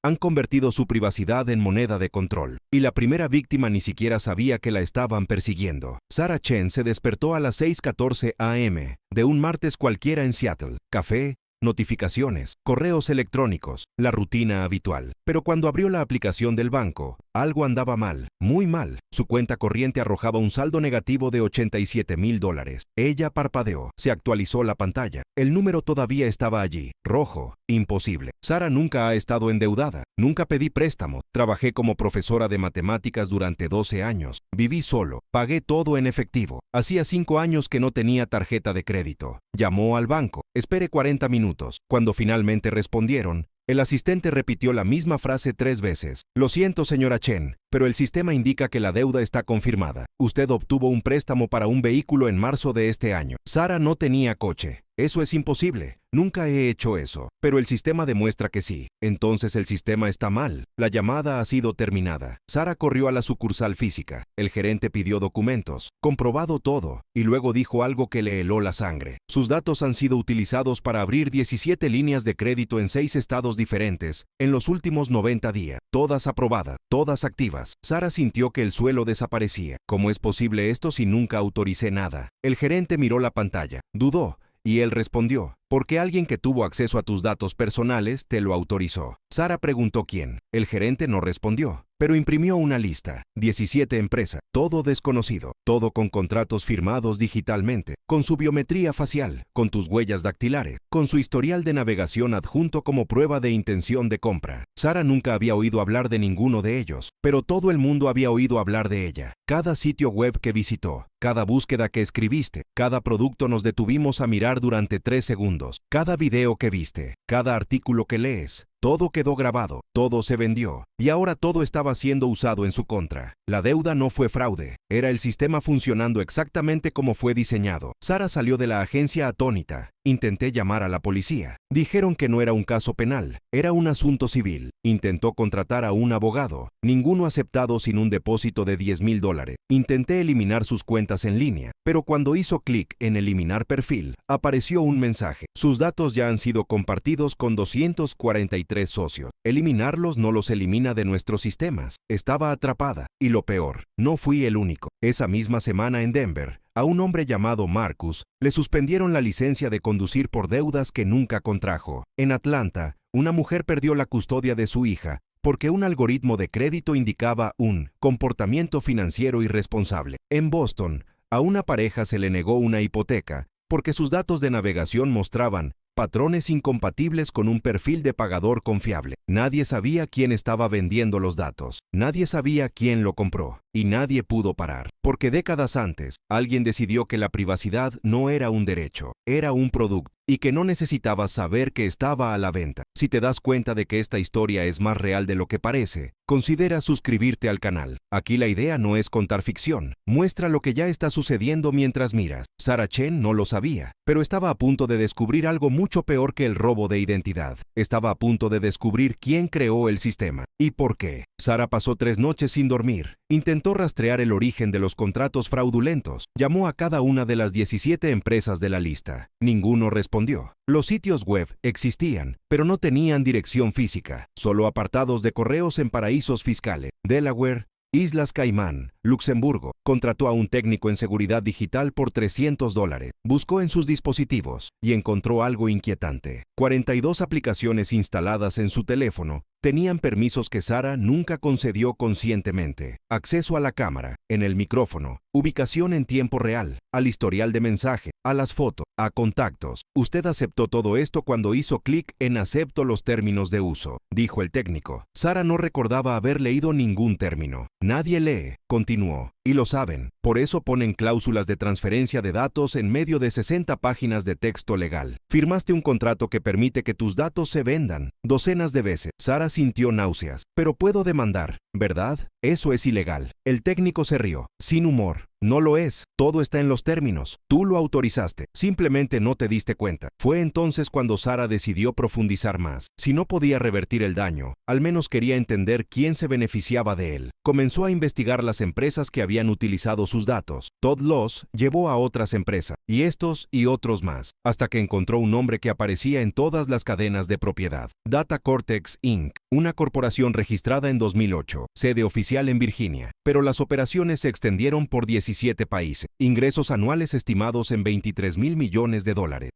Han convertido su privacidad en moneda de control. Y la primera víctima ni siquiera sabía que la estaban persiguiendo. Sarah Chen se despertó a las 6:14 a.m. de un martes cualquiera en Seattle. Café, notificaciones, correos electrónicos, la rutina habitual. Pero cuando abrió la aplicación del banco, algo andaba mal, muy mal. Su cuenta corriente arrojaba un saldo negativo de $87,000. Ella parpadeó. Se actualizó la pantalla. El número todavía estaba allí, rojo, imposible. Sarah nunca ha estado endeudada. Nunca pedí préstamo. Trabajé como profesora de matemáticas durante 12 años. Viví solo. Pagué todo en efectivo. Hacía 5 años que no tenía tarjeta de crédito. Llamó al banco. Esperé 40 minutos. Cuando finalmente respondieron, el asistente repitió la misma frase 3 veces. Lo siento, señora Chen, pero el sistema indica que la deuda está confirmada. Usted obtuvo un préstamo para un vehículo en marzo de este año. Sarah no tenía coche. Eso es imposible. Nunca he hecho eso. Pero el sistema demuestra que sí. Entonces el sistema está mal. La llamada ha sido terminada. Sarah corrió a la sucursal física. El gerente pidió documentos. Comprobado todo. Y luego dijo algo que le heló la sangre. Sus datos han sido utilizados para abrir 17 líneas de crédito en 6 estados diferentes en los últimos 90 días. Todas aprobadas. Todas activas. Sarah sintió que el suelo desaparecía. ¿Cómo es posible esto si nunca autoricé nada? El gerente miró la pantalla. Dudó. Y él respondió, porque alguien que tuvo acceso a tus datos personales te lo autorizó. Sarah preguntó quién. El gerente no respondió, pero imprimió una lista. 17 empresas, todo desconocido, todo con contratos firmados digitalmente, con su biometría facial, con tus huellas dactilares, con su historial de navegación adjunto como prueba de intención de compra. Sarah nunca había oído hablar de ninguno de ellos, pero todo el mundo había oído hablar de ella. Cada sitio web que visitó, cada búsqueda que escribiste, cada producto nos detuvimos a mirar durante 3 segundos, cada video que viste, cada artículo que lees. Todo quedó grabado, todo se vendió, y ahora todo estaba siendo usado en su contra. La deuda no fue fraude, era el sistema funcionando exactamente como fue diseñado. Sarah salió de la agencia atónita. Intenté llamar a la policía. Dijeron que no era un caso penal, era un asunto civil. Intentó contratar a un abogado. Ninguno aceptado sin un depósito de $10,000. Intenté eliminar sus cuentas en línea, pero cuando hizo clic en eliminar perfil, apareció un mensaje. Sus datos ya han sido compartidos con 243 socios. Eliminarlos no los elimina de nuestros sistemas. Estaba atrapada. Y lo peor, no fui el único. Esa misma semana en Denver, a un hombre llamado Marcus le suspendieron la licencia de conducir por deudas que nunca contrajo. En Atlanta, una mujer perdió la custodia de su hija porque un algoritmo de crédito indicaba un comportamiento financiero irresponsable. En Boston, a una pareja se le negó una hipoteca porque sus datos de navegación mostraban patrones incompatibles con un perfil de pagador confiable. Nadie sabía quién estaba vendiendo los datos. Nadie sabía quién lo compró. Y nadie pudo parar. Porque décadas antes, alguien decidió que la privacidad no era un derecho, era un producto. Y que no necesitabas saber que estaba a la venta. Si te das cuenta de que esta historia es más real de lo que parece, considera suscribirte al canal. Aquí la idea no es contar ficción. Muestra lo que ya está sucediendo mientras miras. Sarah Chen no lo sabía, pero estaba a punto de descubrir algo mucho peor que el robo de identidad. Estaba a punto de descubrir quién creó el sistema y por qué. Sarah pasó 3 noches sin dormir. Intentó rastrear el origen de los contratos fraudulentos. Llamó a cada una de las 17 empresas de la lista. Ninguno respondió. Los sitios web existían, pero no tenían dirección física, solo apartados de correos en paraísos fiscales. Delaware, Islas Caimán, Luxemburgo. Contrató a un técnico en seguridad digital por $300. Buscó en sus dispositivos y encontró algo inquietante. 42 aplicaciones instaladas en su teléfono tenían permisos que Sarah nunca concedió conscientemente. Acceso a la cámara, en el micrófono, ubicación en tiempo real, al historial de mensaje, a las fotos, a contactos. Usted aceptó todo esto cuando hizo clic en acepto los términos de uso, dijo el técnico. Sarah no recordaba haber leído ningún término. Nadie lee, continuó. Y lo saben, por eso ponen cláusulas de transferencia de datos en medio de 60 páginas de texto legal. Firmaste un contrato que permite que tus datos se vendan docenas de veces. Sarah sintió náuseas. Pero puedo demandar, ¿verdad? Eso es ilegal. El técnico se rió, sin humor. No lo es. Todo está en los términos. Tú lo autorizaste. Simplemente no te diste cuenta. Fue entonces cuando Sara decidió profundizar más. Si no podía revertir el daño, al menos quería entender quién se beneficiaba de él. Comenzó a investigar las empresas que habían utilizado sus datos. Todd Loss llevó a otras empresas, y estos y otros más, hasta que encontró un nombre que aparecía en todas las cadenas de propiedad. Data Cortex Inc., una corporación registrada en 2008, sede oficial en Virginia, pero las operaciones se extendieron por 17 países, ingresos anuales estimados en $23,000 millones,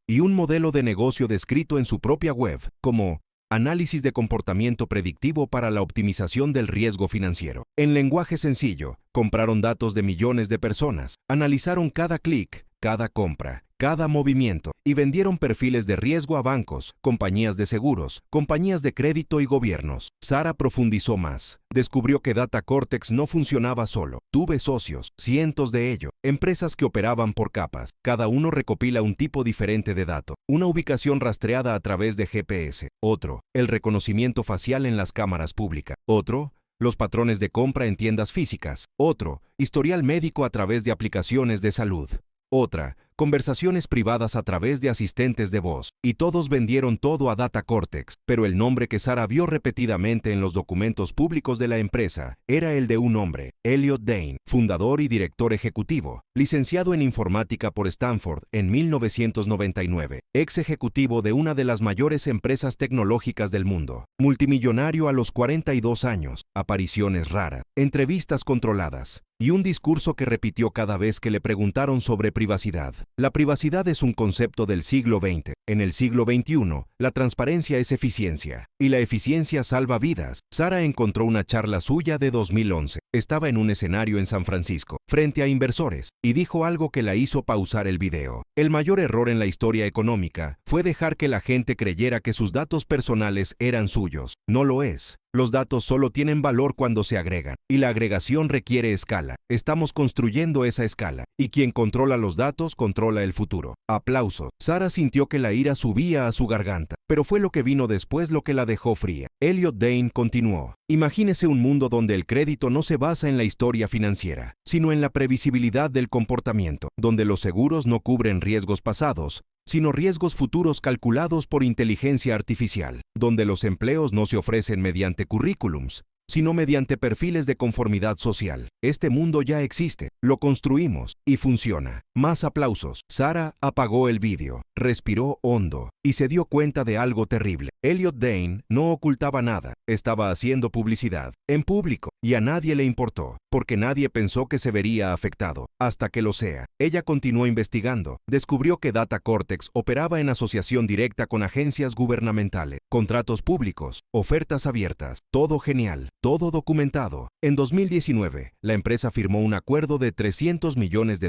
y un modelo de negocio descrito en su propia web como análisis de comportamiento predictivo para la optimización del riesgo financiero. En lenguaje sencillo, compraron datos de millones de personas, analizaron cada clic, cada compra, cada movimiento, y vendieron perfiles de riesgo a bancos, compañías de seguros, compañías de crédito y gobiernos. Sara profundizó más. Descubrió que Data Cortex no funcionaba solo. Tuve socios, cientos de ellos, empresas que operaban por capas. Cada uno recopila un tipo diferente de dato. Una ubicación rastreada a través de GPS. Otro, el reconocimiento facial en las cámaras públicas. Otro, los patrones de compra en tiendas físicas. Otro, historial médico a través de aplicaciones de salud. Otra, conversaciones privadas a través de asistentes de voz. Y todos vendieron todo a Data Cortex, pero el nombre que Sara vio repetidamente en los documentos públicos de la empresa era el de un hombre, Elliot Dane, fundador y director ejecutivo, licenciado en informática por Stanford en 1999, ex ejecutivo de una de las mayores empresas tecnológicas del mundo, multimillonario a los 42 años, apariciones raras, entrevistas controladas, y un discurso que repitió cada vez que le preguntaron sobre privacidad. La privacidad es un concepto del siglo XX. En el siglo XXI, la transparencia es eficiencia, y la eficiencia salva vidas. Sara encontró una charla suya de 2011. Estaba en un escenario en San Francisco, frente a inversores, y dijo algo que la hizo pausar el video. El mayor error en la historia económica fue dejar que la gente creyera que sus datos personales eran suyos. No lo es. Los datos solo tienen valor cuando se agregan, y la agregación requiere escala. Estamos construyendo esa escala, y quien controla los datos controla el futuro. Aplausos. Sara sintió que la ira subía a su garganta, pero fue lo que vino después lo que la dejó fría. Elliot Dane continuó. Imagínese un mundo donde el crédito no se basa en la historia financiera, sino en la previsibilidad del comportamiento, donde los seguros no cubren riesgos pasados, sino riesgos futuros calculados por inteligencia artificial, donde los empleos no se ofrecen mediante currículums, sino mediante perfiles de conformidad social. Este mundo ya existe, lo construimos y funciona. Más aplausos. Sara apagó el vídeo, respiró hondo y se dio cuenta de algo terrible. Elliot Dane no ocultaba nada, estaba haciendo publicidad, en público, y a nadie le importó, porque nadie pensó que se vería afectado, hasta que lo sea. Ella continuó investigando, descubrió que Data Cortex operaba en asociación directa con agencias gubernamentales, contratos públicos, ofertas abiertas, todo genial, todo documentado. En 2019, la empresa firmó un acuerdo de $300 millones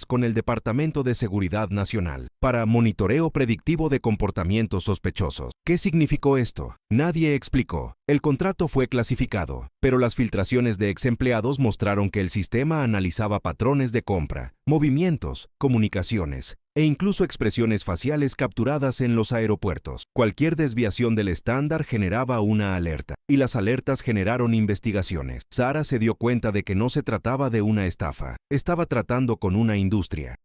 con el Departamento de Seguridad Nacional para monitoreo predictivo de comportamientos sospechosos. ¿Qué significó esto? Nadie explicó. El contrato fue clasificado, pero las filtraciones de ex empleados mostraron que el sistema analizaba patrones de compra, movimientos, comunicaciones e incluso expresiones faciales capturadas en los aeropuertos. Cualquier desviación del estándar generaba una alerta, y las alertas generaron investigaciones. Sara se dio cuenta de que no se trataba de una estafa. Estaba tratando con una industria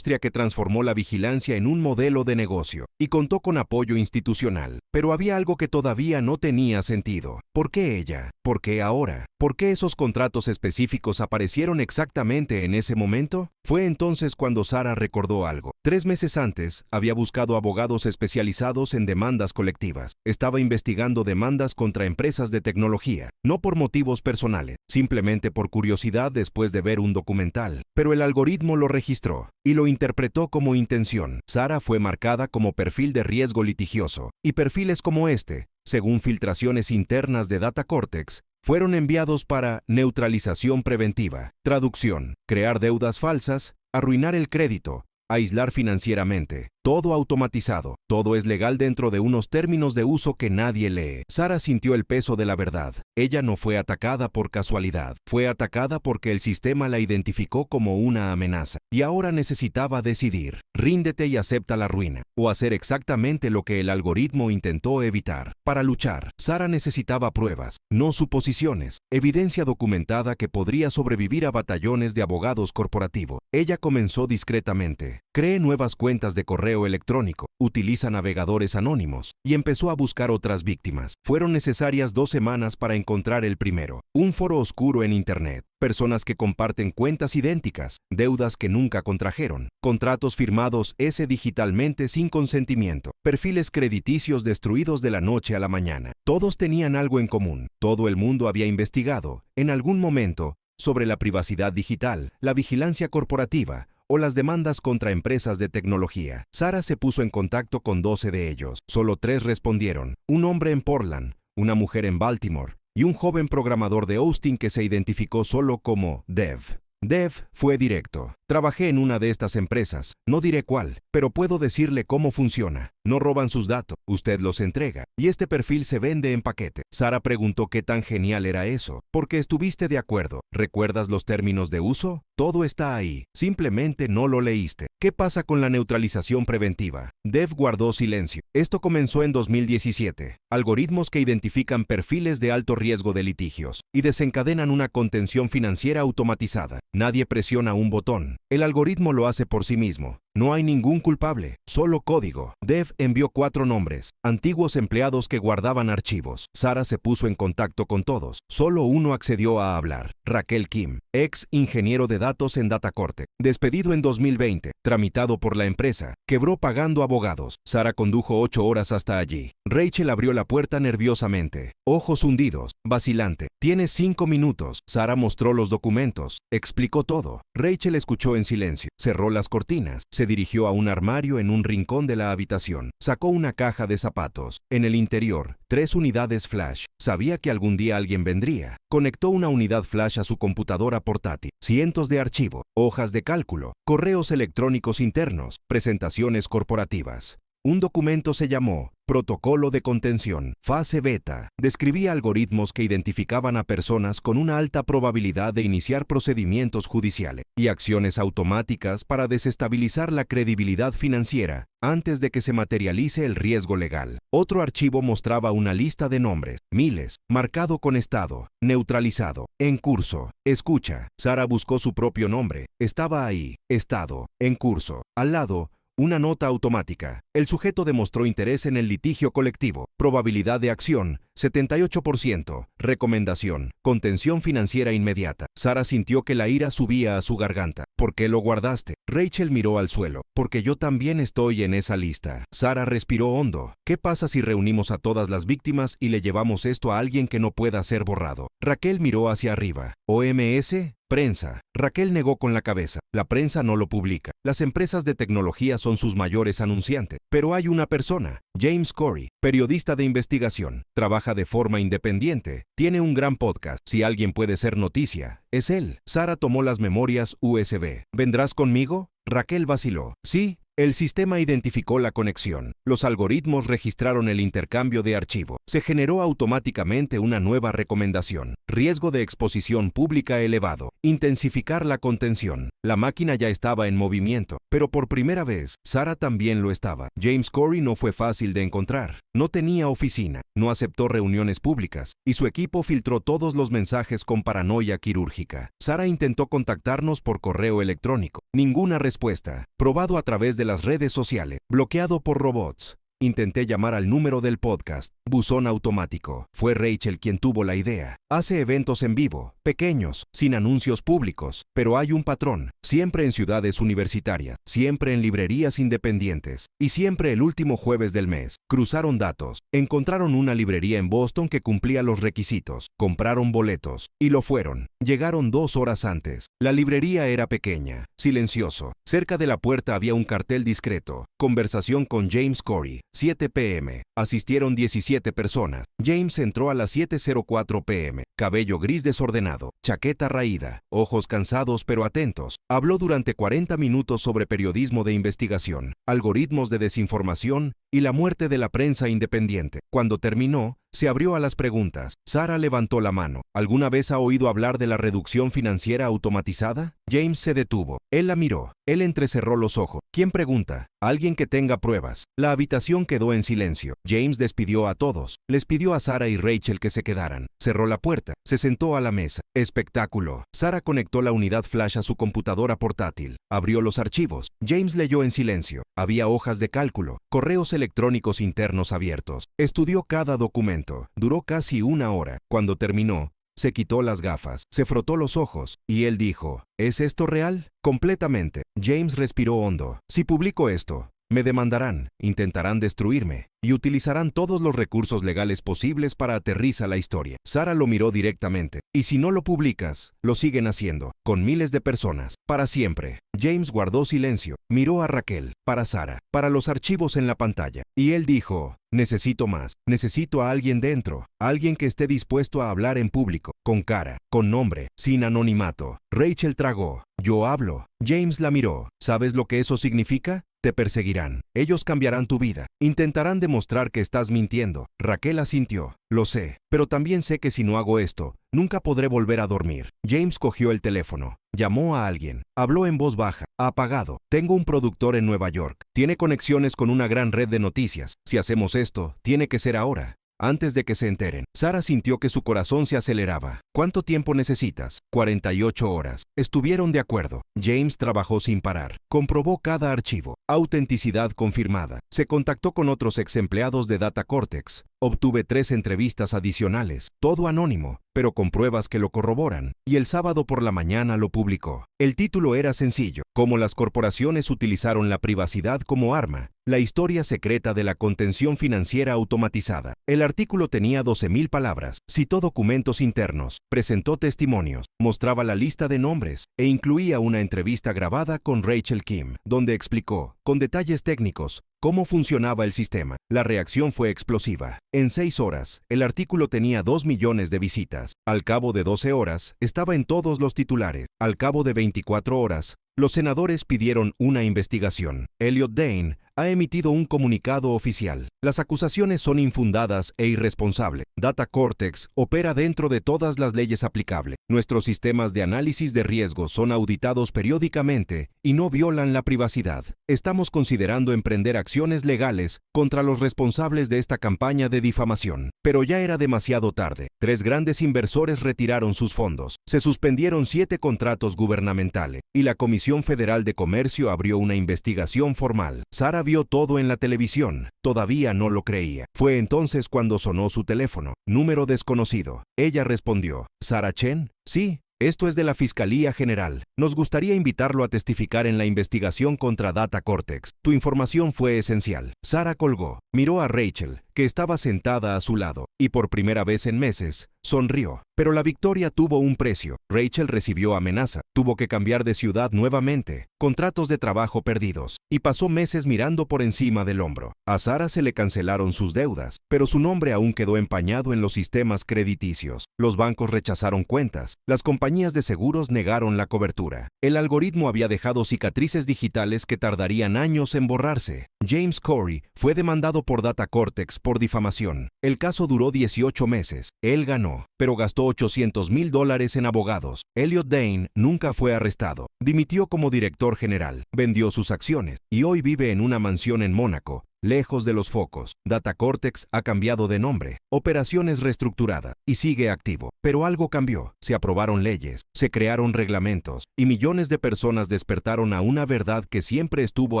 que transformó la vigilancia en un modelo de negocio, y contó con apoyo institucional. Pero había algo que todavía no tenía sentido. ¿Por qué ella? ¿Por qué ahora? ¿Por qué esos contratos específicos aparecieron exactamente en ese momento? Fue entonces cuando Sara recordó algo. 3 meses antes, había buscado abogados especializados en demandas colectivas. Estaba investigando demandas contra empresas de tecnología, no por motivos personales, simplemente por curiosidad después de ver un documental. Pero el algoritmo lo registró y lo interpretó como intención. Sara fue marcada como perfil de riesgo litigioso, y perfiles como este, según filtraciones internas de Data Cortex, fueron enviados para neutralización preventiva, traducción, crear deudas falsas, arruinar el crédito, aislar financieramente, todo automatizado, todo es legal dentro de unos términos de uso que nadie lee. Sara sintió el peso de la verdad. Ella no fue atacada por casualidad, fue atacada porque el sistema la identificó como una amenaza. Y ahora necesitaba decidir, ríndete y acepta la ruina, o hacer exactamente lo que el algoritmo intentó evitar. Para luchar, Sara necesitaba pruebas, no suposiciones, evidencia documentada que podría sobrevivir a batallones de abogados corporativos. Ella comenzó discretamente. Cree nuevas cuentas de correo electrónico, utiliza navegadores anónimos y empezó a buscar otras víctimas. Fueron necesarias 2 semanas para encontrar el primero. Un foro oscuro en Internet. Personas que comparten cuentas idénticas, deudas que nunca contrajeron, contratos firmados digitalmente sin consentimiento, perfiles crediticios destruidos de la noche a la mañana. Todos tenían algo en común. Todo el mundo había investigado, en algún momento, sobre la privacidad digital, la vigilancia corporativa o las demandas contra empresas de tecnología. Sara se puso en contacto con 12 de ellos. Solo 3 respondieron: un hombre en Portland, una mujer en Baltimore y un joven programador de Austin que se identificó solo como Dev. Dev fue directo. Trabajé en una de estas empresas, no diré cuál, pero puedo decirle cómo funciona. No roban sus datos, usted los entrega, y este perfil se vende en paquete. Sara preguntó qué tan genial era eso, porque estuviste de acuerdo. ¿Recuerdas los términos de uso? Todo está ahí, simplemente no lo leíste. ¿Qué pasa con la neutralización preventiva? Dev guardó silencio. Esto comenzó en 2017. Algoritmos que identifican perfiles de alto riesgo de litigios y desencadenan una contención financiera automatizada. Nadie presiona un botón. El algoritmo lo hace por sí mismo. No hay ningún culpable, solo código. Dev envió 4 nombres, antiguos empleados que guardaban archivos. Sara se puso en contacto con todos. Solo uno accedió a hablar. Raquel Kim, ex ingeniero de datos en Datacorte. Despedido en 2020, tramitado por la empresa. Quebró pagando abogados. Sara condujo 8 horas hasta allí. Rachel abrió la puerta nerviosamente. Ojos hundidos, vacilante. Tienes 5 minutos. Sara mostró los documentos. Explicó todo. Rachel escuchó en silencio. Cerró las cortinas. Se dirigió a un armario en un rincón de la habitación. Sacó una caja de zapatos. En el interior, 3 unidades flash. Sabía que algún día alguien vendría. Conectó una unidad flash a su computadora portátil. Cientos de archivos, hojas de cálculo, correos electrónicos internos, presentaciones corporativas. Un documento se llamó Protocolo de Contención, Fase Beta. Describía algoritmos que identificaban a personas con una alta probabilidad de iniciar procedimientos judiciales y acciones automáticas para desestabilizar la credibilidad financiera antes de que se materialice el riesgo legal. Otro archivo mostraba una lista de nombres, miles, marcado con estado, neutralizado, en curso. Escucha. Sara buscó su propio nombre. Estaba ahí, estado, en curso. Al lado, una nota automática. El sujeto demostró interés en el litigio colectivo. Probabilidad de acción, 78%. Recomendación, contención financiera inmediata. Sara sintió que la ira subía a su garganta. ¿Por qué lo guardaste? Rachel miró al suelo. Porque yo también estoy en esa lista. Sara respiró hondo. ¿Qué pasa si reunimos a todas las víctimas y le llevamos esto a alguien que no pueda ser borrado? Raquel miró hacia arriba. ¿OMS? Prensa. Raquel negó con la cabeza. La prensa no lo publica. Las empresas de tecnología son sus mayores anunciantes. Pero hay una persona, James Corey, periodista de investigación. Trabaja de forma independiente. Tiene un gran podcast. Si alguien puede ser noticia, es él. Sara tomó las memorias USB. ¿Vendrás conmigo? Raquel vaciló. Sí. El sistema identificó la conexión. Los algoritmos registraron el intercambio de archivo. Se generó automáticamente una nueva recomendación. Riesgo de exposición pública elevado. Intensificar la contención. La máquina ya estaba en movimiento, pero por primera vez, Sara también lo estaba. James Corey no fue fácil de encontrar. No tenía oficina, no aceptó reuniones públicas, y su equipo filtró todos los mensajes con paranoia quirúrgica. Sara intentó contactarnos por correo electrónico. Ninguna respuesta. Probado a través de las redes sociales. Bloqueado por robots. Intenté llamar al número del podcast. Buzón automático. Fue Rachel quien tuvo la idea. Hace eventos en vivo, pequeños, sin anuncios públicos, pero hay un patrón. Siempre en ciudades universitarias, siempre en librerías independientes, y siempre el último jueves del mes. Cruzaron datos. Encontraron una librería en Boston que cumplía los requisitos. Compraron boletos. Y lo fueron. Llegaron 2 horas antes. La librería era pequeña, silencioso. Cerca de la puerta había un cartel discreto. Conversación con James Corey. 7 p.m. Asistieron 17 personas. James entró a las 7:04 p.m. cabello gris desordenado, chaqueta raída, ojos cansados pero atentos. Habló durante 40 minutos sobre periodismo de investigación, algoritmos de desinformación y la muerte de la prensa independiente. Cuando terminó, se abrió a las preguntas. Sara levantó la mano. ¿Alguna vez ha oído hablar de la reducción financiera automatizada? James se detuvo. Él la miró. Él entrecerró los ojos. ¿Quién pregunta? Alguien que tenga pruebas. La habitación quedó en silencio. James despidió a todos. Les pidió a Sara y Rachel que se quedaran. Cerró la puerta. Se sentó a la mesa. Espectáculo. Sara conectó la unidad flash a su computadora portátil. Abrió los archivos. James leyó en silencio. Había hojas de cálculo, correos electrónicos internos abiertos. Estudió cada documento. Duró casi una hora. Cuando terminó, se quitó las gafas, se frotó los ojos, y él dijo, ¿es esto real? Completamente. James respiró hondo. Si publico esto, me demandarán, intentarán destruirme, y utilizarán todos los recursos legales posibles para aterrizar la historia. Sara lo miró directamente. Y si no lo publicas, lo siguen haciendo, con miles de personas, para siempre. James guardó silencio, miró a Raquel, para Sara, para los archivos en la pantalla, y él dijo, necesito más, necesito a alguien dentro, alguien que esté dispuesto a hablar en público, con cara, con nombre, sin anonimato. Rachel tragó. Yo hablo. James la miró. ¿Sabes lo que eso significa? Te perseguirán. Ellos cambiarán tu vida. Intentarán demostrar que estás mintiendo. Raquel asintió. Lo sé, pero también sé que si no hago esto, nunca podré volver a dormir. James cogió el teléfono. Llamó a alguien. Habló en voz baja. Apagado. Tengo un productor en Nueva York. Tiene conexiones con una gran red de noticias. Si hacemos esto, tiene que ser ahora. Antes de que se enteren. Sara sintió que su corazón se aceleraba. ¿Cuánto tiempo necesitas? 48 horas. Estuvieron de acuerdo. James trabajó sin parar. Comprobó cada archivo. Autenticidad confirmada. Se contactó con otros ex empleados de Data Cortex. Obtuve 3 entrevistas adicionales, todo anónimo, pero con pruebas que lo corroboran, y el sábado por la mañana lo publicó. El título era sencillo: cómo las corporaciones utilizaron la privacidad como arma, la historia secreta de la contención financiera automatizada. El artículo tenía 12,000 palabras, citó documentos internos, presentó testimonios, mostraba la lista de nombres e incluía una entrevista grabada con Rachel Kim, donde explicó, con detalles técnicos, cómo funcionaba el sistema. La reacción fue explosiva. En 6 horas, el artículo tenía 2 millones de visitas. Al cabo de 12 horas, estaba en todos los titulares. Al cabo de 24 horas, los senadores pidieron una investigación. Elliot Dane ha emitido un comunicado oficial. Las acusaciones son infundadas e irresponsables. Data Cortex opera dentro de todas las leyes aplicables. Nuestros sistemas de análisis de riesgo son auditados periódicamente y no violan la privacidad. Estamos considerando emprender acciones legales contra los responsables de esta campaña de difamación. Pero ya era demasiado tarde. 3 grandes inversores retiraron sus fondos. Se suspendieron 7 contratos gubernamentales y la Comisión Federal de Comercio abrió una investigación formal. Sara vio todo en la televisión. Todavía no lo creía. Fue entonces cuando sonó su teléfono. Número desconocido. Ella respondió. ¿Sara Chen? Sí. Esto es de la Fiscalía General. Nos gustaría invitarlo a testificar en la investigación contra Data Cortex. Tu información fue esencial. Sara colgó. Miró a Rachel, que estaba sentada a su lado, y por primera vez en meses, sonrió. Pero la victoria tuvo un precio. Rachel recibió amenaza, tuvo que cambiar de ciudad nuevamente, contratos de trabajo perdidos, y pasó meses mirando por encima del hombro. A Sara se le cancelaron sus deudas, pero su nombre aún quedó empañado en los sistemas crediticios. Los bancos rechazaron cuentas, las compañías de seguros negaron la cobertura. El algoritmo había dejado cicatrices digitales que tardarían años en borrarse. James Corey fue demandado por Data Cortex por difamación. El caso duró 18 meses. Él ganó, pero gastó $800,000 en abogados. Elliot Dane nunca fue arrestado. Dimitió como director general, vendió sus acciones y hoy vive en una mansión en Mónaco, lejos de los focos. Data Cortex ha cambiado de nombre, operaciones reestructurada y sigue activo. Pero algo cambió. Se aprobaron leyes, se crearon reglamentos y millones de personas despertaron a una verdad que siempre estuvo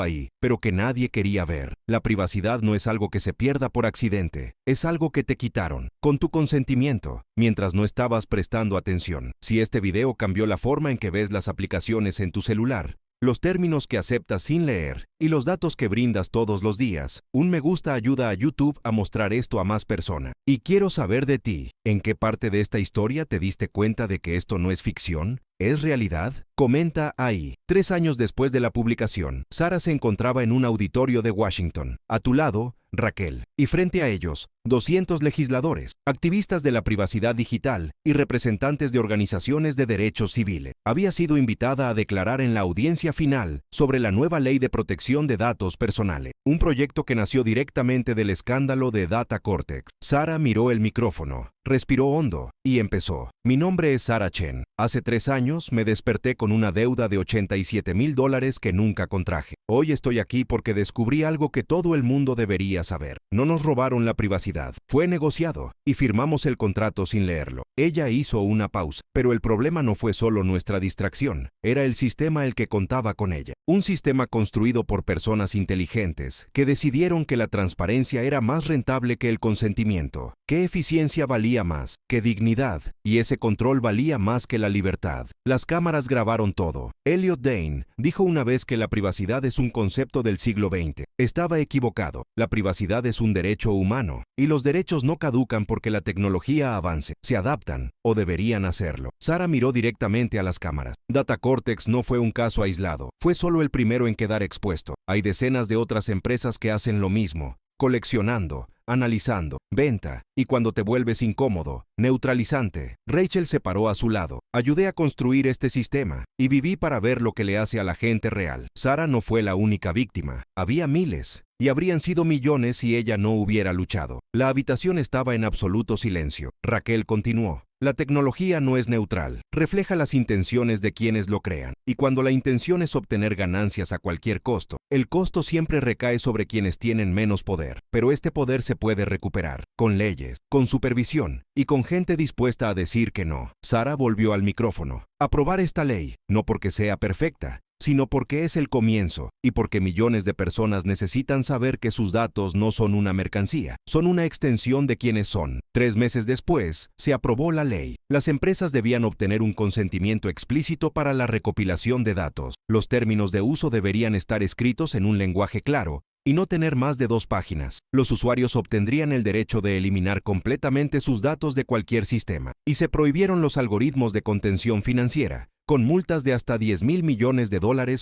ahí, pero que nadie quería ver. La privacidad no es algo que se pierda por accidente, es algo que te quitaron, con tu consentimiento, mientras no estabas prestando atención. Si este video cambió la forma en que ves las aplicaciones en tu celular, los términos que aceptas sin leer y los datos que brindas todos los días, un me gusta ayuda a YouTube a mostrar esto a más personas. Y quiero saber de ti, ¿en qué parte de esta historia te diste cuenta de que esto no es ficción? ¿Es realidad? Comenta ahí. 3 años después de la publicación, Sara se encontraba en un auditorio de Washington. A tu lado, Raquel. Y frente a ellos, 200 legisladores, activistas de la privacidad digital y representantes de organizaciones de derechos civiles. Había sido invitada a declarar en la audiencia final sobre la nueva ley de protección de datos personales, un proyecto que nació directamente del escándalo de Data Cortex. Sara miró el micrófono, respiró hondo y empezó. Mi nombre es Sara Chen. Hace 3 años me desperté con una deuda de $87,000 que nunca contraje. Hoy estoy aquí porque descubrí algo que todo el mundo debería saber. No nos robaron la privacidad. Fue negociado y firmamos el contrato sin leerlo. Ella hizo una pausa, pero el problema no fue solo nuestra distracción. Era el sistema el que contaba con ella. Un sistema construido por personas inteligentes que decidieron que la transparencia era más rentable que el consentimiento. ¿Qué eficiencia valía más? ¿Qué dignidad? Y ese control valía más que la libertad. Las cámaras grabaron todo. Elliot Dane dijo una vez que la privacidad es un concepto del siglo XX. Estaba equivocado. La privacidad es un derecho humano. Y los derechos no caducan porque la tecnología avance. Se adaptan, o deberían hacerlo. Sara miró directamente a las cámaras. Data Cortex no fue un caso aislado. Fue solo el primero en quedar expuesto. Hay decenas de otras empresas que hacen lo mismo. Coleccionando, analizando, venta, y cuando te vuelves incómodo, neutralizante. Rachel se paró a su lado. Ayudé a construir este sistema, y viví para ver lo que le hace a la gente real. Sara no fue la única víctima. Había miles. Y habrían sido millones si ella no hubiera luchado. La habitación estaba en absoluto silencio. Raquel continuó. La tecnología no es neutral, refleja las intenciones de quienes lo crean. Y cuando la intención es obtener ganancias a cualquier costo, el costo siempre recae sobre quienes tienen menos poder. Pero este poder se puede recuperar, con leyes, con supervisión y con gente dispuesta a decir que no. Sara volvió al micrófono. Aprobar esta ley, no porque sea perfecta, sino porque es el comienzo y porque millones de personas necesitan saber que sus datos no son una mercancía, son una extensión de quienes son. 3 meses después, se aprobó la ley. Las empresas debían obtener un consentimiento explícito para la recopilación de datos. Los términos de uso deberían estar escritos en un lenguaje claro y no tener más de 2 páginas. Los usuarios obtendrían el derecho de eliminar completamente sus datos de cualquier sistema. Y se prohibieron los algoritmos de contención financiera, con multas de hasta $10,000 millones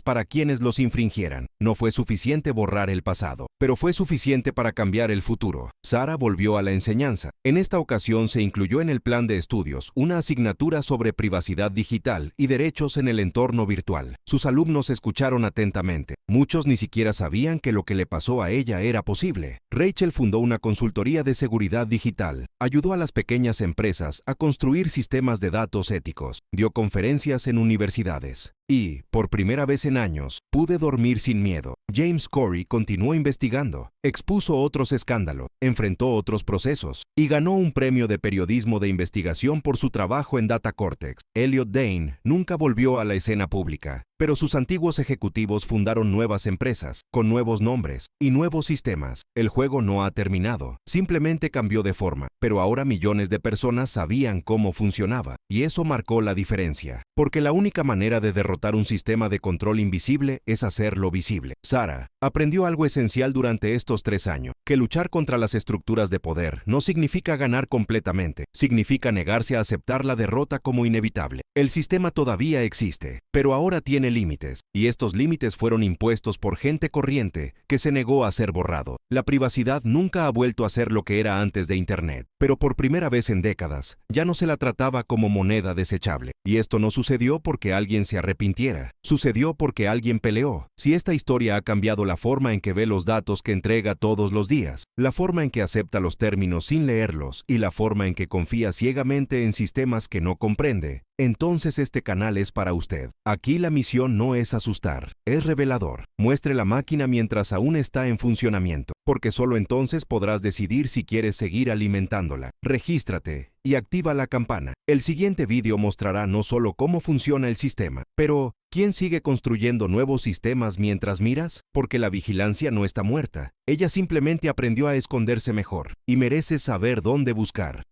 para quienes los infringieran. No fue suficiente borrar el pasado, pero fue suficiente para cambiar el futuro. Sara volvió a la enseñanza. En esta ocasión se incluyó en el plan de estudios una asignatura sobre privacidad digital y derechos en el entorno virtual. Sus alumnos escucharon atentamente. Muchos ni siquiera sabían que lo que le pasó a ella era posible. Rachel fundó una consultoría de seguridad digital. Ayudó a las pequeñas empresas a construir sistemas de datos éticos. Dio conferencias en universidades. Y, por primera vez en años, pude dormir sin miedo. James Corey continuó investigando, expuso otros escándalos, enfrentó otros procesos y ganó un premio de periodismo de investigación por su trabajo en Data Cortex. Elliot Dane nunca volvió a la escena pública, pero sus antiguos ejecutivos fundaron nuevas empresas, con nuevos nombres y nuevos sistemas. El juego no ha terminado, simplemente cambió de forma, pero ahora millones de personas sabían cómo funcionaba, y eso marcó la diferencia. Porque la única manera de derrotar un sistema de control invisible es hacerlo visible. Sara aprendió algo esencial durante estos 3 años, que luchar contra las estructuras de poder no significa ganar completamente, significa negarse a aceptar la derrota como inevitable. El sistema todavía existe, pero ahora tiene límites, y estos límites fueron impuestos por gente corriente que se negó a ser borrado. La privacidad nunca ha vuelto a ser lo que era antes de Internet, pero por primera vez en décadas, ya no se la trataba como moneda desechable. Y esto no sucedió porque alguien se arrepintiera, sucedió porque alguien peleó. Si esta historia ha cambiado la forma en que ve los datos que entrega todos los días, la forma en que acepta los términos sin leerlos y la forma en que confía ciegamente en sistemas que no comprende, entonces este canal es para usted. Aquí la misión no es asustar, es revelador. Muestre la máquina mientras aún está en funcionamiento, porque solo entonces podrás decidir si quieres seguir alimentándola. Regístrate y activa la campana. El siguiente vídeo mostrará no solo cómo funciona el sistema, pero ¿quién sigue construyendo nuevos sistemas mientras miras? Porque la vigilancia no está muerta. Ella simplemente aprendió a esconderse mejor y merece saber dónde buscar.